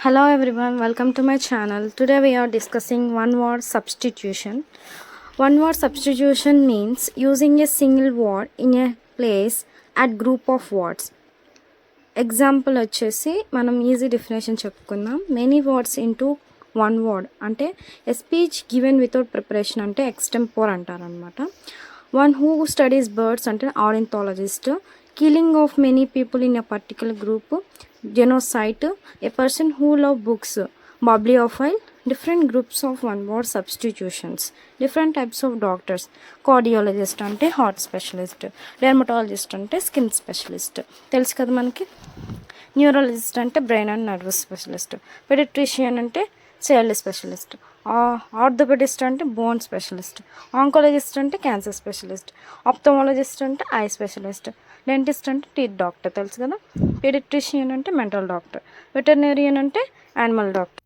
Hello everyone, welcome to my channel. Today we are discussing one word substitution. One word substitution means using a single word in a place at group of words. Example వచ్చేసి మనం easy definition చెప్పుకుందాం. Many words into one word అంటే a speech given without preparation అంటే extempore అంటారనమాట. One who studies birds అంటే ornithologist. Killing of many people in a particular group genocide. A person who love books bibliophile. Different groups of one word substitutions. Different types of doctors. Cardiologist అంటే heart specialist, dermatologist అంటే skin specialist తెలుసు కదా మనకి. Neurologist అంటే brain and nervous specialist. Paediatrician అంటే child specialist. Orthopaedist అంటే bone specialist. Oncologist అంటే cancer specialist. Ophthalmologist అంటే ఐ స్పెషలిస్ట్. డెంటిస్ట్ అంటే టీత్ డాక్టర్ తెలుసు కదా. పెడిట్రిషియన్ అంటే మెంటల్ డాక్టర్. వెటర్నేరియన్ అంటే యానిమల్ డాక్టర్.